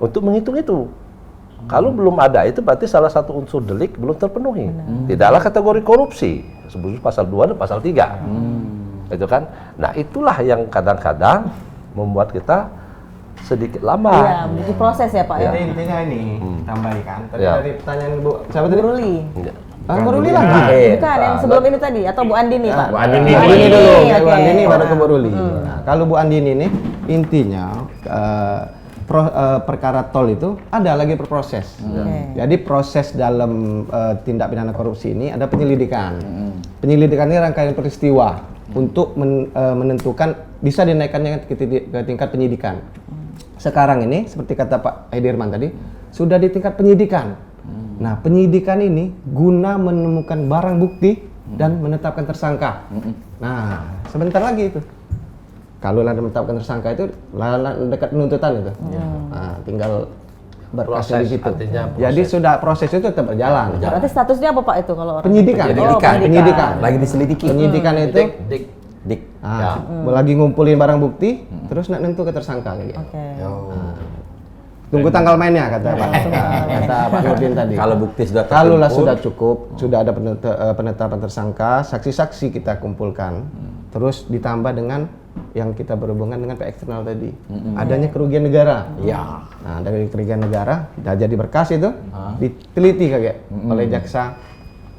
untuk menghitung itu. Kalau belum ada itu berarti salah satu unsur delik belum terpenuhi. Tidaklah kategori korupsi, sebut pasal 2 dan pasal 3. Itu kan. Nah, itulah yang kadang-kadang membuat kita sedikit lama. Iya, butuh proses ya Pak ya. Jadi intinya ini tambahkan. Tadi Ya. dari pertanyaan Bu, siapa tadi? Bu Ruli. Bu Ruli lagi. Bukan, yang sebelum ini tadi atau Bu Andini Pak? Bu Andini. Bu Andini dulu, Oke. Bu Andini baru ke Bu Ruli. Nah, kalau Bu Andini ini intinya perkara tol itu ada lagi berproses. Jadi proses dalam tindak pidana korupsi ini ada penyelidikan. Penyelidikan ini rangkaian peristiwa untuk menentukan bisa dinaikkannya ke tingkat penyidikan. Sekarang ini seperti kata Pak Edirman tadi sudah di tingkat penyidikan. Nah, penyidikan ini guna menemukan barang bukti dan menetapkan tersangka. Nah, sebentar lagi itu. Kalau menetapkan tersangka itu dekat penuntutan itu. Nah, tinggal berkasnya di situ. Artinya Jadi sudah proses itu tetap berjalan. Berarti statusnya apa Pak itu kalau orang? Penyidikan. Penyidikan. Lagi diselidiki. Penyidikan itu dik. lagi ngumpulin barang bukti, terus nak nentu ke tersangka kayak gitu. Oke. Tunggu tanggal mainnya kata Pak Nurdin tadi. Kalau bukti sudah Kalau terkumpul, sudah cukup, sudah ada penetapan tersangka, saksi-saksi kita kumpulkan, terus ditambah dengan yang kita berhubungan dengan pihak eksternal tadi, adanya kerugian negara. Ya. Nah, dari kerugian negara, sudah jadi berkas itu, diteliti kayak oleh jaksa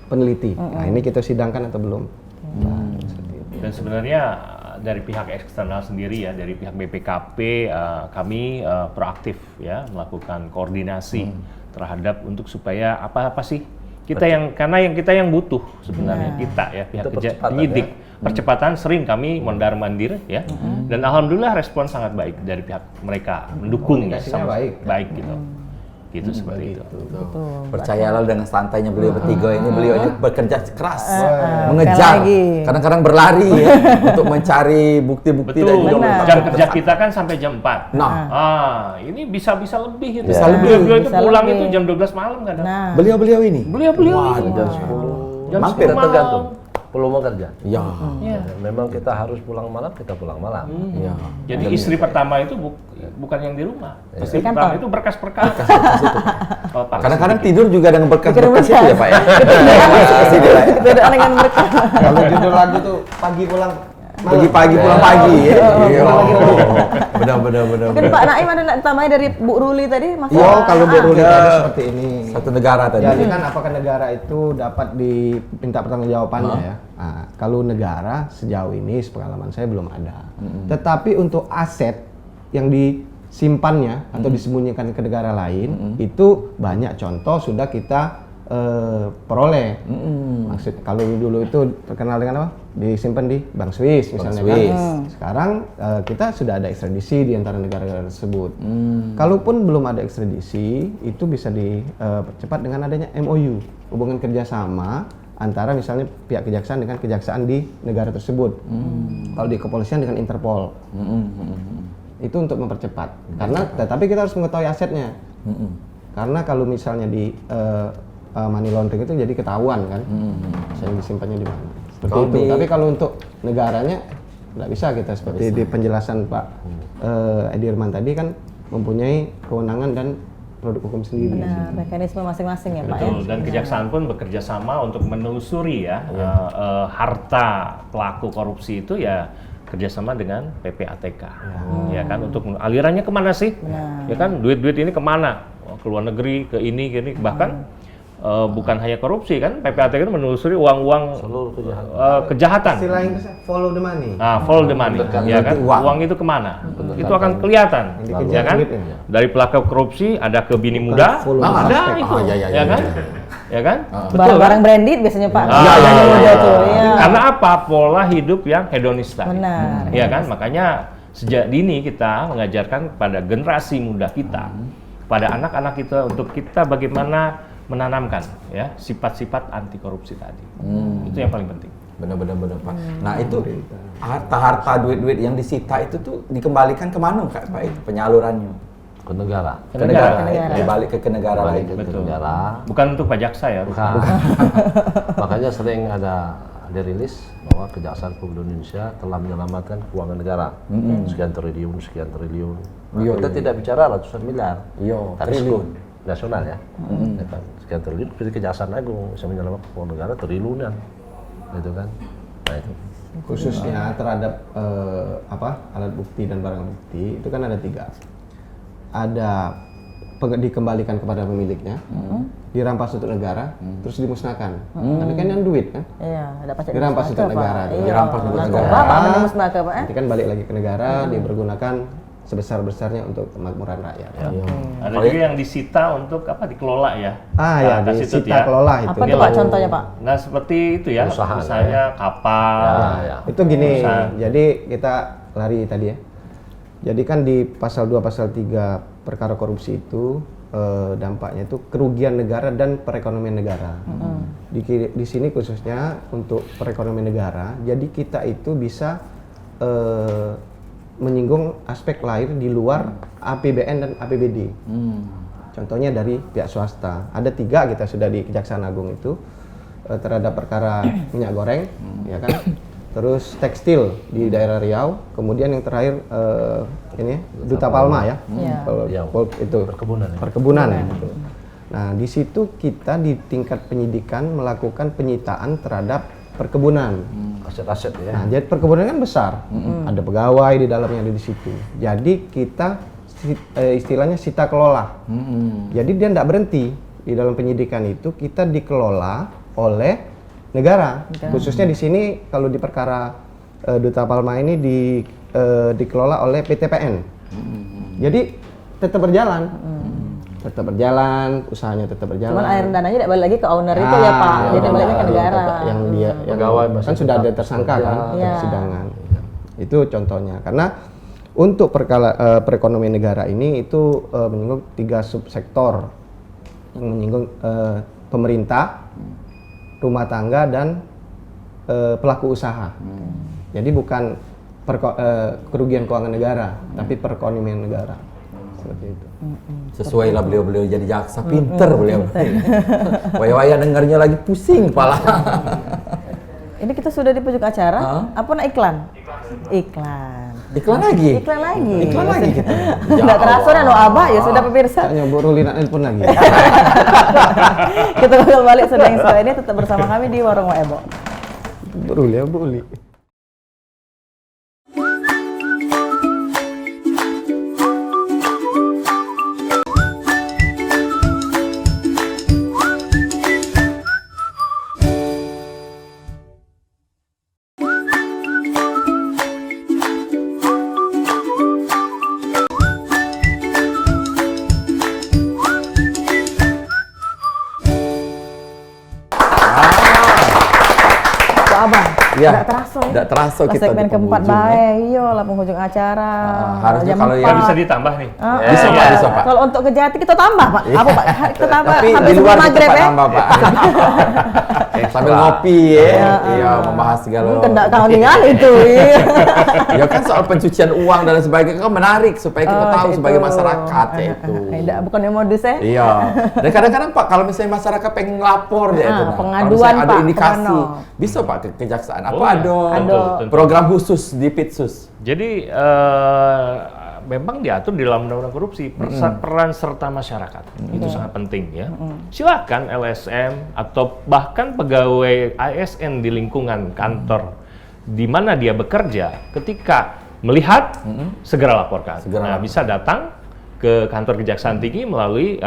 peneliti. Nah, ini kita sidangkan atau belum? Nah, seperti itu. Dan sebenarnya dari pihak eksternal sendiri ya, dari pihak BPKP kami proaktif ya melakukan koordinasi terhadap untuk supaya apa sih kita karena kita yang butuh sebenarnya kita ya pihak penyidik percepatan sering kami mondar-mandir ya dan alhamdulillah respon sangat baik dari pihak mereka mendukung ya sama baik gitu. Gitu seperti itu. Percayalah dengan santainya beliau bertiga ini, beliau ini bekerja keras, mengejar, kadang-kadang berlari ya untuk mencari bukti-bukti. Betul. Jam kerja kita kan sampai jam 4. Nah, ini bisa lebih itu. Bisa lebih. Beliau itu pulang itu jam 12 malam kadang. Beliau ini. Beliau ini. Jam 10. Mampir tergantung. Peluang kerja. Ya. Memang kita harus pulang malam, kita pulang malam. Ya. Jadi istri pertama itu bukan yang di rumah. Istri pertama itu berkas-berkas. Kadang-kadang tidur juga dengan berkas-berkas itu ya Pak ya. Tidak dengan berkas. Kalau judul lagu tuh pagi pulang Pergi pagi pulang pagi ya. Benar. Mungkin Pak Naim ada nak tambahin dari Bu Ruli tadi masalah. Oh, kalau Bu Ruli tadi seperti ini. Satu negara tadi. Jadi kan apakah negara itu dapat diminta pertanggungjawabannya ya? Nah, kalau negara sejauh ini sepengalaman saya belum ada. Tetapi untuk aset yang disimpannya atau disembunyikan ke negara lain itu banyak contoh sudah kita peroleh. Maksud kalau dulu itu terkenal dengan apa? Disimpan di Bank Swiss misalnya kan. Sekarang kita sudah ada ekstradisi di antara negara-negara tersebut. Kalaupun belum ada ekstradisi, itu bisa dipercepat dengan adanya MOU, hubungan kerjasama antara misalnya pihak kejaksaan dengan kejaksaan di negara tersebut. Kalau di kepolisian dengan Interpol. Itu untuk mempercepat. Karena tetapi kita harus mengetahui asetnya. Karena kalau misalnya di money laundering itu jadi ketahuan kan, saya disimpannya di mana. Seperti itu. Tapi kalau untuk negaranya nggak bisa kita seperti di penjelasan Pak Edirman tadi kan mempunyai kewenangan dan produk hukum sendiri. Benar, mekanisme masing-masing ya Pak ya. Betul, dan kejaksaan pun bekerja sama untuk menelusuri ya harta pelaku korupsi itu ya kerjasama dengan PPATK, ya kan untuk alirannya kemana sih, ya kan duit-duit ini kemana, ke luar negeri, ke ini, bahkan bukan hanya korupsi kan, PPATK itu menelusuri uang-uang kejahatan. Istilahnya follow the money. Nah, follow the money, ya kan, uang itu kemana, itu akan kelihatan, ya kan, dari pelaku korupsi ada ke bini muda, ada itu, ya kan. Ya kan? Barang-barang branded biasanya Pak. Karena apa? Pola hidup yang hedonista. Benar. Ya kan? Makanya sejak dini kita mengajarkan kepada generasi muda kita, pada anak-anak kita untuk kita bagaimana menanamkan ya sifat-sifat anti korupsi tadi. Itu yang paling penting. Benar Pak. Nah itu harta duit-duit yang disita itu tuh dikembalikan kemana Pak itu penyalurannya? Ke negara. Dibalik ke negara lain. Betul. Negara. Bukan untuk pajak saya. Bukan. Makanya sering ada dirilis bahwa Kejaksaan Republik Indonesia telah menyelamatkan keuangan negara sekian triliun. Kita tidak bicara ratusan miliar, tapi skop nasional ya. Sekian triliun, jadi Kejaksaan Agung bisa menyelamatkan keuangan negara triliunan, gitu kan. Nah itu. Khususnya terhadap alat bukti dan barang bukti itu kan ada 3. Ada dikembalikan kepada pemiliknya, dirampas untuk negara, terus dimusnahkan. Tapi kan yang duit kan? Iya, ada pajak dirampas untuk negara. Dirampas untuk negara. Nanti kan balik lagi ke negara, dipergunakan sebesar-besarnya untuk kemakmuran rakyat. Ada juga yang disita untuk apa dikelola ya? Disita kelola itu. Apa tuh Pak contohnya Pak? Nah seperti itu ya, misalnya kapal. Itu gini, jadi kita lari tadi ya. Jadi kan di pasal 2, pasal 3 perkara korupsi itu dampaknya itu kerugian negara dan perekonomian negara. Di sini khususnya untuk perekonomian negara, jadi kita itu bisa menyinggung aspek lain di luar APBN dan APBD. contohnya dari pihak swasta. Ada 3 kita sudah di Kejaksaan Agung itu terhadap perkara minyak goreng, ya kan. Terus tekstil di daerah Riau, kemudian yang terakhir ini Duta Palma ya, itu perkebunan. Gitu. Nah di situ kita di tingkat penyidikan melakukan penyitaan terhadap perkebunan, aset-aset ya. Nah jadi perkebunan kan besar, ada pegawai di dalamnya di situ. Jadi kita istilahnya sita kelola. Jadi dia tidak berhenti di dalam penyidikan itu, kita dikelola oleh negara. Khususnya di sini kalau di perkara Duta Palma ini dikelola oleh PTPN. Jadi tetap berjalan. Tetap berjalan, usahanya tetap berjalan. Cuman air dananya tidak balik lagi ke owner itu ya Pak, jadi baliknya ke negara. Yang dia pegawai kan sudah ada tersangka kan persidangan. Itu contohnya. Karena untuk perekonomian negara ini itu menyinggung 3 subsektor yang menyinggung pemerintah, rumah tangga dan pelaku usaha. Jadi bukan kerugian keuangan negara, tapi perekonomian negara. Seperti itu. Sesuai lah beliau jadi jaksa, pinter beliau. Waya-waya dengarnya lagi pusing kepala. Ini kita sudah di pojok acara, apa nak iklan? Iklan lagi kita. Tidak terasa dan Abah ya sudah pemirsa. Hanya Bu Ruli nak nelpon lagi. Kita bakal balik sudah yang setelah ini, tetap bersama kami di Warung Waebo. Bu Ruli ya Bu Ruli. Tidak terasa kita segmen keempat baik, iya lah penghujung acara. Harusnya kalau yang bisa ditambah nih. Bisa Pak. Kalau untuk Kejati kita tambah Pak. Apa Pak? Kita tambah. Tapi di luar kita tambah Pak. Sambil ngopi ya. Iya, membahas segala. Tidak tahu nih itu. Ya kan soal pencucian uang dan sebagainya kan menarik supaya kita tahu sebagai masyarakat ya itu. Tidak, bukan yang modus ya. Iya. Dan kadang-kadang Pak kalau misalnya masyarakat pengen lapor ya itu. Pengaduan Pak. Ada indikasi, bisa Pak ke kejaksaan. Apa ada program khusus di Pitsus? Jadi memang diatur di dalam undang-undang korupsi peran serta masyarakat itu sangat penting ya. Silakan LSM atau bahkan pegawai ASN di lingkungan kantor di mana dia bekerja, ketika melihat segera laporkan. Bisa datang ke kantor Kejaksaan Tinggi melalui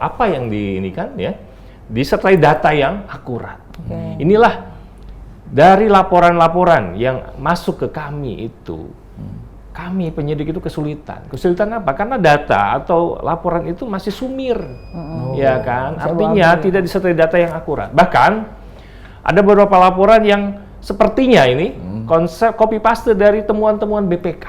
apa yang diinikan ya, disertai data yang akurat. Inilah dari laporan-laporan yang masuk ke kami itu, kami penyidik itu kesulitan. Kesulitan apa? Karena data atau laporan itu masih sumir, ya kan? Artinya tidak disertai data yang akurat. Bahkan ada beberapa laporan yang sepertinya ini konsep copy paste dari temuan-temuan BPK.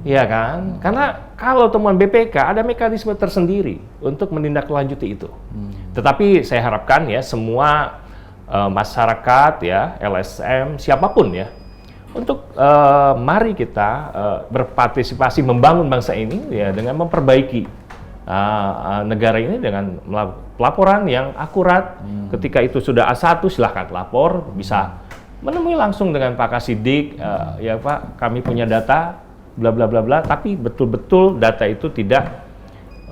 Ya kan? Karena kalau temuan BPK ada mekanisme tersendiri untuk menindaklanjuti itu. Tetapi saya harapkan ya semua masyarakat ya, LSM, siapapun ya, untuk mari kita berpartisipasi membangun bangsa ini ya dengan memperbaiki negara ini dengan pelaporan yang akurat. Ketika itu sudah A1 silahkan lapor, bisa menemui langsung dengan Pak Kasidik, ya Pak kami punya data bla bla bla bla, tapi betul-betul data itu tidak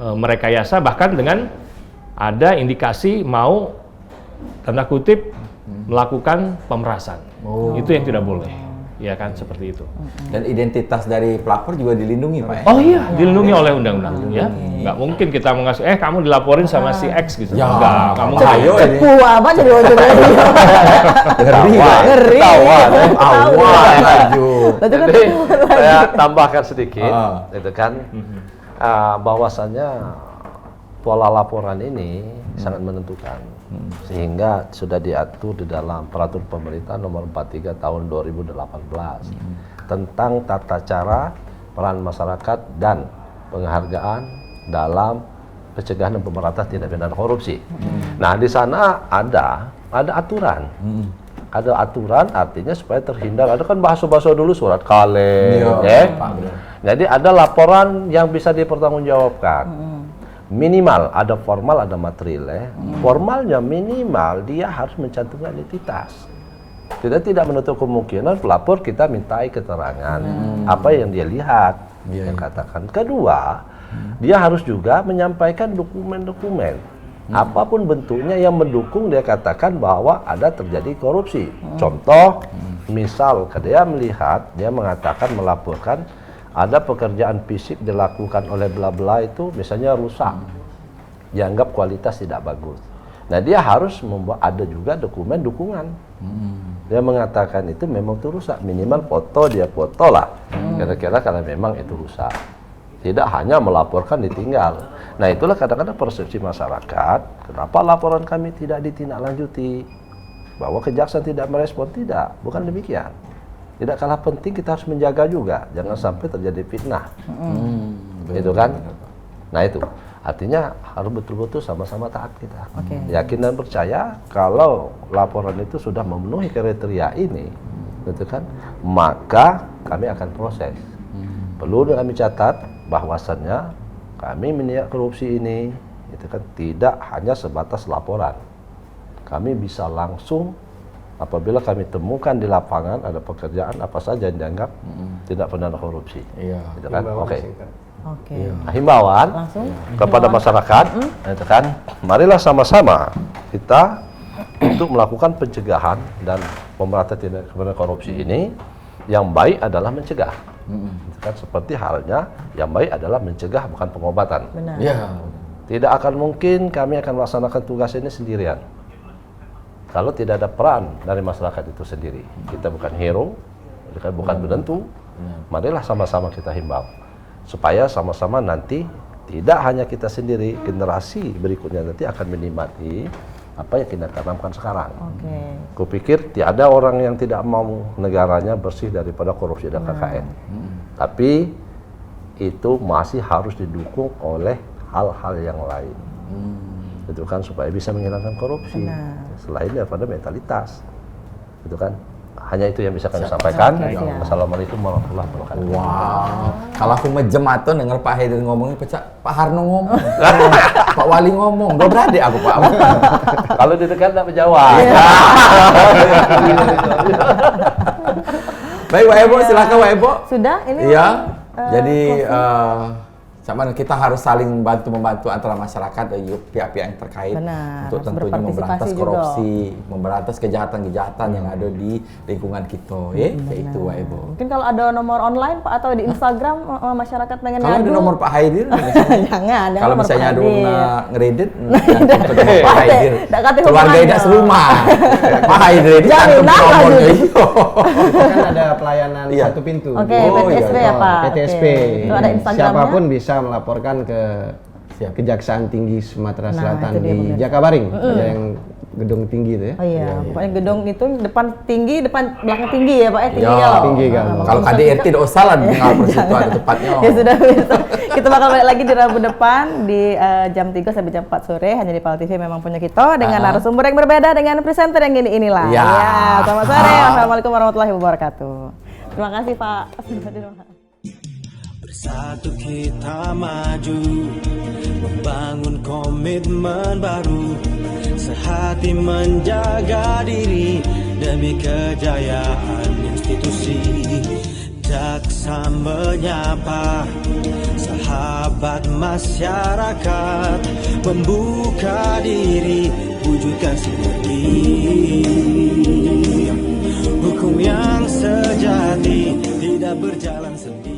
merekayasa, bahkan dengan ada indikasi mau tanda kutip melakukan pemerasan. Itu yang tidak boleh. Ya kan, seperti itu. Dan identitas dari pelapor juga dilindungi Pak ya? Oh iya, dilindungi oleh undang-undang ya. Nggak mungkin kita mengasih, kamu dilaporin sama si X gitu. Ya, nggak kamu ayo ini. Cepu apa jadi ujung-ujung. Ngeri. Jadi saya tambahkan sedikit, itu kan bahwasannya pola laporan ini sangat menentukan, sehingga sudah diatur di dalam peraturan pemerintah nomor 43 tahun 2018 tentang tata cara peran masyarakat dan penghargaan dalam pencegahan dan pemberantasan tindak pidana korupsi. Nah di sana ada aturan. Ada aturan artinya supaya terhindar. Ada kan bahasa-bahasa dulu surat kaleng, ya. Jadi ada laporan yang bisa dipertanggungjawabkan. minimal ada formal ada material ya. Formalnya minimal dia harus mencantumkan identitas. Tidak menutup kemungkinan pelapor kita mintai keterangan apa yang dia lihat, dia katakan. Kedua, dia harus juga menyampaikan dokumen-dokumen apapun bentuknya yang mendukung dia katakan bahwa ada terjadi korupsi. Contoh, misal dia melihat, dia mengatakan melaporkan ada pekerjaan fisik dilakukan oleh bla-bla itu misalnya rusak, dianggap kualitas tidak bagus. Nah dia harus membuat ada juga dokumen dukungan. Dia mengatakan itu memang itu rusak, minimal foto dia foto lah. Kira-kira kalau memang itu rusak. Tidak hanya melaporkan ditinggal. Nah itulah kadang-kadang persepsi masyarakat, kenapa laporan kami tidak ditindaklanjuti? Bahwa kejaksaan tidak merespon, tidak, bukan demikian. Tidak kalah penting kita harus menjaga juga, jangan sampai terjadi fitnah. Itu kan? Nah itu, artinya harus betul-betul sama-sama taat kita. Yakin dan percaya kalau laporan itu sudah memenuhi kriteria ini, gitu kan? Maka kami akan proses. Perlu kami catat bahwasannya kami menindak korupsi ini, itu kan tidak hanya sebatas laporan. Kami bisa langsung apabila kami temukan di lapangan ada pekerjaan apa saja yang dianggap tidak pernah korupsi. Itu kan? Oke. Nah, himbauan langsung kepada masyarakat, itu kan, marilah sama-sama kita untuk melakukan pencegahan dan pemberantasan tindak pidana korupsi ini. Yang baik adalah mencegah. Itu kan seperti halnya yang baik adalah mencegah bukan pengobatan. Tidak akan mungkin kami akan melaksanakan tugas ini sendirian kalau tidak ada peran dari masyarakat itu sendiri. Kita bukan hero, kita bukan penentu. Marilah sama-sama kita himbau supaya sama-sama nanti tidak hanya kita sendiri, generasi berikutnya nanti akan menikmati apa yang kita tanamkan sekarang. Kupikir tiada orang yang tidak mau negaranya bersih daripada korupsi dan KKN. Tapi itu masih harus didukung oleh hal-hal yang lain. Itu kan supaya bisa menghilangkan korupsi. Selain daripada mentalitas. Itu kan. Hanya itu yang bisa kami sampaikan. Assalamualaikum warahmatullahi wabarakatuh. Wow. Kalau aku mejem atau denger Pak Haidir ngomongin pecah, Pak Harno ngomong, Pak Wali ngomong, gue beradik aku Pak. Kalau di dekat tidak menjawab. Baik Pak Ebo, silakan Pak Ebo. Sudah ini. Iya. Jadi kita harus saling membantu antara masyarakat dan pihak-pihak yang terkait untuk tentunya memberantas korupsi, memberantas kejahatan-kejahatan yang ada di lingkungan kita. Itu Pak Ebo. Mungkin kalau ada nomor online Pak atau di Instagram masyarakat pengen kalau ngadu. ada nomor Pak Haidir, jangan. Kalau misalnya ada ngeredit, Pak Haidir. Keluarga tidak serumah. Pak Haidir itu cantum nomornya. Kan ada pelayanan satu pintu. PTSP ya Pak. PTSP. Itu ada Instagramnya. Siapapun bisa melaporkan ke Kejaksaan Tinggi Sumatera Selatan di Jakabaring, yang gedung tinggi itu ya. Pokoknya gedung itu depan tinggi, belakang tinggi ya Pak ya, tinggi kalau. Kalau KDRT tidak usah lah tinggal persitu ada tempatnya. Ya sudah bisa. Kita bakal balik lagi di Rabu depan di jam 3 sampai jam 4 sore hanya di PAL TV memang punya kita dengan narasumber yang berbeda dengan presenter yang inilah. Selamat sore. Assalamualaikum warahmatullahi wabarakatuh. Terima kasih Pak. Bersatu kita maju, membangun komitmen baru, sehati menjaga diri demi kejayaan institusi. Jaksa menyapa sahabat masyarakat, membuka diri, wujudkan sinergi. Hukum yang sejati tidak berjalan sendiri.